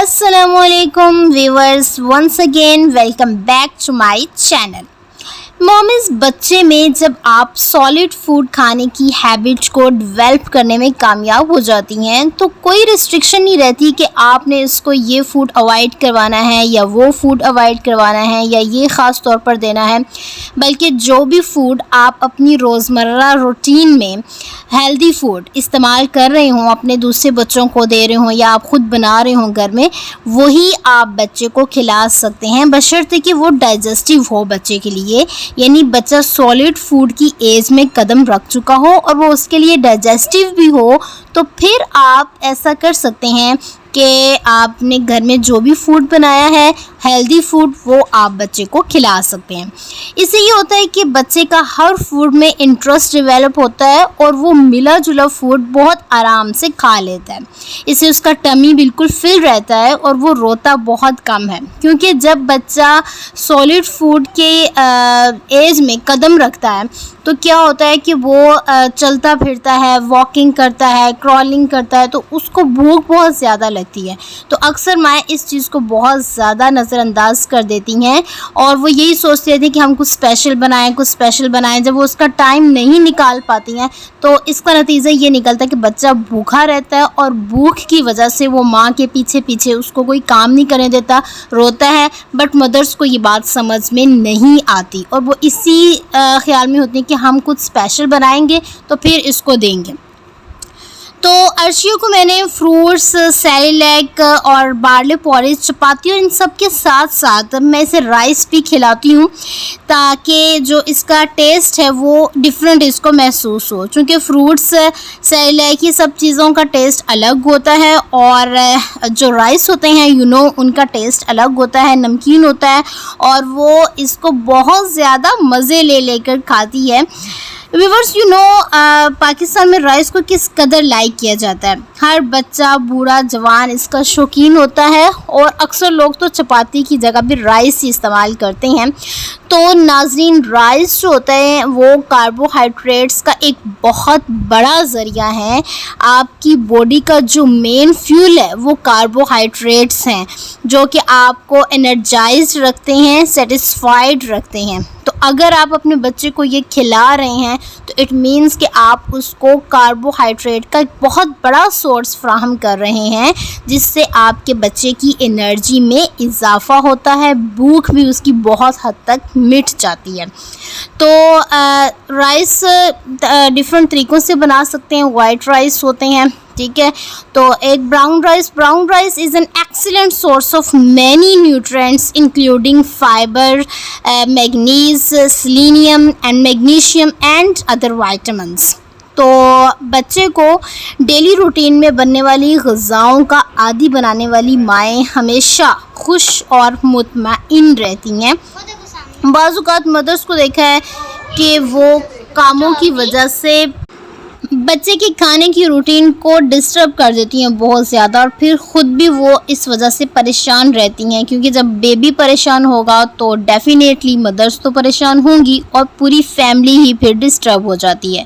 Assalamualaikum viewers, once again welcome back to my channel। मॉमिस बच्चे में जब आप सॉलिड फूड खाने की हैबिट को डेवलप करने में कामयाब हो जाती हैं तो कोई रिस्ट्रिक्शन नहीं रहती कि आपने इसको ये फूड अवॉइड करवाना है या वो फूड अवॉइड करवाना है या ये ख़ास तौर पर देना है, बल्कि जो भी फूड आप अपनी रोज़मर्रा रूटीन में हेल्दी फूड इस्तेमाल कर रहे हों, अपने दूसरे बच्चों को दे रहे हों या आप ख़ुद बना रहे हों घर में, वही आप बच्चे को खिला सकते हैं बशर्ते कि वो डाइजेस्टिव हो बच्चे के लिए। यानी बच्चा सॉलिड फूड की एज में कदम रख चुका हो और वो उसके लिए डाइजेस्टिव भी हो, तो फिर आप ऐसा कर सकते हैं कि आपने घर में जो भी फूड बनाया है हेल्दी फूड वो आप बच्चे को खिला सकते हैं। इससे ये होता है कि बच्चे का हर फूड में इंटरेस्ट डेवलप होता है और वो मिला जुला फूड बहुत आराम से खा लेता है। इससे उसका टमी बिल्कुल फिल रहता है और वो रोता बहुत कम है, क्योंकि जब बच्चा सॉलिड फूड के एज में कदम रखता है तो क्या होता है कि वो चलता फिरता है, वॉकिंग करता है, क्रॉलिंग करता है, तो उसको भूख बहुत ज़्यादा लगती है। तो अक्सर माएँ इस चीज़ को बहुत ज़्यादा नज़रअंदाज कर देती हैं और वो यही सोचती रहती हैं कि हम कुछ स्पेशल बनाएं। जब वो उसका टाइम नहीं निकाल पाती हैं तो इसका नतीजा ये निकलता है कि बच्चा भूखा रहता है और भूख की वजह से वो माँ के पीछे पीछे उसको कोई काम नहीं करने देता, रोता है। बट मदर्स को ये बात समझ में नहीं आती और वो इसी ख्याल में होती है कि हम कुछ स्पेशल बनाएंगे तो फिर इसको देंगे। तो अर्शियों को मैंने फ्रूट्स, सेरेलैक और बार्ले पॉरेज, चपाती और इन सब के साथ साथ मैं इसे राइस भी खिलाती हूँ ताकि जो इसका टेस्ट है वो डिफरेंट इसको महसूस हो। क्योंकि फ्रूट्स, सेरेलैक, ये सब चीज़ों का टेस्ट अलग होता है और जो राइस होते हैं उनका टेस्ट अलग होता है, नमकीन होता है और वो इसको बहुत ज़्यादा मज़े ले लेकर खाती है। व्यूअर्स पाकिस्तान में राइस को किस कदर लाइक किया जाता है। हर बच्चा, बूढ़ा, जवान इसका शौकीन होता है और अक्सर लोग तो चपाती की जगह भी राइस ही इस्तेमाल करते हैं। तो नाज़रीन, राइस जो होता है वो कार्बोहाइड्रेट्स का एक बहुत बड़ा ज़रिया है। आपकी बॉडी का जो मेन फ्यूल है वो कार्बोहाइड्रेट्स हैं, जो कि आपको एनर्जाइज्ड रखते हैं, सेटिस्फाइड रखते हैं। तो अगर आप अपने बच्चे को ये खिला रहे हैं तो इट मीन्स कि आप उसको कार्बोहाइड्रेट का एक बहुत बड़ा सोर्स फ्राहम कर रहे हैं, जिससे आपके बच्चे की एनर्जी में इजाफ़ा होता है, भूख भी उसकी बहुत हद तक मिट जाती है। तो राइस डिफरेंट तरीक़ों से बना सकते हैं। वाइट राइस होते हैं, ठीक है, तो एक brown rice is an excellent source of many nutrients including fibre, manganese, selenium and magnesium and other vitamins. तो बच्चे को डेली रूटीन में बनने वाली ग़िज़ाओं का आदी बनाने वाली माएँ हमेशा खुश और मुतमईन रहती हैं। बाज़ औक़ात मदर्स को देखा है कि वो कामों की वजह से बच्चे की खाने की रूटीन को डिस्टर्ब कर देती हैं बहुत ज़्यादा और फिर ख़ुद भी वो इस वजह से परेशान रहती हैं, क्योंकि जब बेबी परेशान होगा तो डेफ़िनेटली मदर्स तो परेशान होंगी और पूरी फैमिली ही फिर डिस्टर्ब हो जाती है।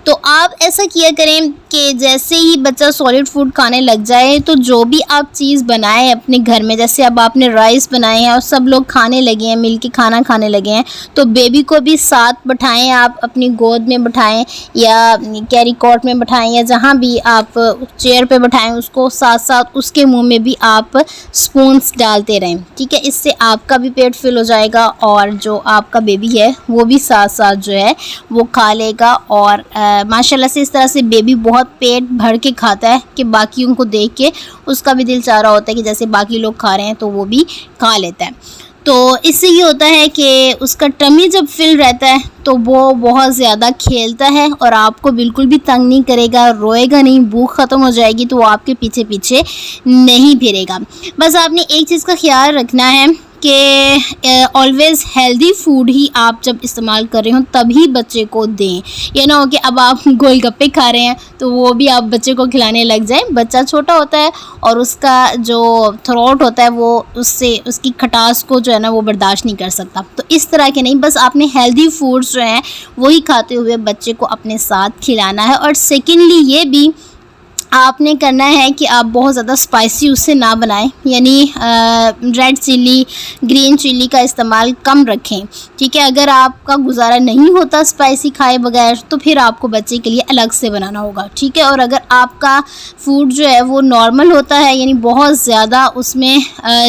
तो आप ऐसा किया करें कि जैसे ही बच्चा सॉलिड फूड खाने लग जाए तो जो भी आप चीज़ बनाएं अपने घर में, जैसे अब आपने राइस बनाए हैं और सब लोग खाने लगे हैं, मिल के खाना खाने लगे हैं, तो बेबी को भी साथ बिठाएं, आप अपनी गोद में बिठाएं या कैरी कॉट में बिठाएं या जहाँ भी आप चेयर पे बिठाएं, उसको साथ साथ उसके मुंह में भी आप स्पून्स डालते रहें, ठीक है। इससे आपका भी पेट फिल हो जाएगा और जो आपका बेबी है वो भी साथ साथ जो है वो खा लेगा और माशाल्लाह से इस तरह से बेबी बहुत पेट भर के खाता है कि बाकियों को देख के उसका भी दिल चाह रहा होता है कि जैसे बाकी लोग खा रहे हैं तो वो भी खा लेता है। तो इससे ये होता है कि उसका टमी जब फिल रहता है तो वो बहुत ज़्यादा खेलता है और आपको बिल्कुल भी तंग नहीं करेगा, रोएगा नहीं, भूख ख़त्म हो जाएगी तो वो आपके पीछे पीछे नहीं फिरेगा। बस आपने एक चीज़ का ख्याल रखना है कि ऑलवेज़ हेल्दी फूड ही आप जब इस्तेमाल कर रहे हो तभी बच्चे को दें। ये ना हो कि अब आप गोलगप्पे खा रहे हैं तो वो भी आप बच्चे को खिलाने लग जाएं। बच्चा छोटा होता है और उसका जो थ्रोट होता है वो उससे उसकी खटास को जो है ना वो बर्दाश्त नहीं कर सकता। तो इस तरह के नहीं, बस आपने हेल्दी फूड्स जो हैं वही खाते हुए बच्चे को अपने साथ खिलाना है। और सेकेंडली ये भी आपने करना है कि आप बहुत ज़्यादा स्पाइसी उससे ना बनाएं, यानी रेड चिल्ली, ग्रीन चिल्ली का इस्तेमाल कम रखें, ठीक है। अगर आपका गुजारा नहीं होता स्पाइसी खाए बगैर तो फिर आपको बच्चे के लिए अलग से बनाना होगा, ठीक है। और अगर आपका फूड जो है वो नॉर्मल होता है, यानी बहुत ज़्यादा उसमें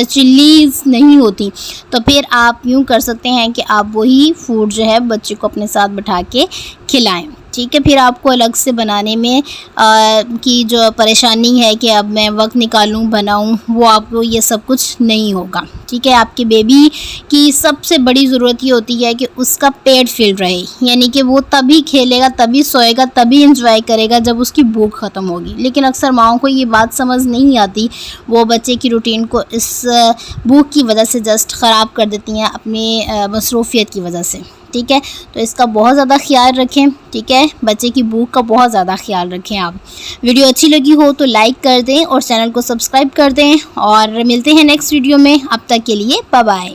चिल्लीज़ नहीं होती, तो फिर आप यूँ कर सकते हैं कि आप वही फूड जो है बच्चे को अपने साथ बिठा के खिलाएं, ठीक है। फिर आपको अलग से बनाने में की जो परेशानी है कि अब मैं वक्त निकालूं बनाऊं, वो आपको ये सब कुछ नहीं होगा, ठीक है। आपके बेबी की सबसे बड़ी ज़रूरत ये होती है कि उसका पेट फिल रहे, यानी कि वो तभी खेलेगा, तभी सोएगा, तभी इंजॉय करेगा जब उसकी भूख ख़त्म होगी। लेकिन अक्सर माओं को ये बात समझ नहीं आती, वो बच्चे की रूटीन को इस भूख की वजह से जस्ट ख़राब कर देती हैं अपनी मसरूफ़ियत की वजह से, ठीक है। तो इसका बहुत ज़्यादा ख्याल रखें, ठीक है। बच्चे की भूख का बहुत ज़्यादा ख्याल रखें आप। वीडियो अच्छी लगी हो तो लाइक कर दें और चैनल को सब्सक्राइब कर दें, और मिलते हैं नेक्स्ट वीडियो में। अब तक के लिए बाय बाय।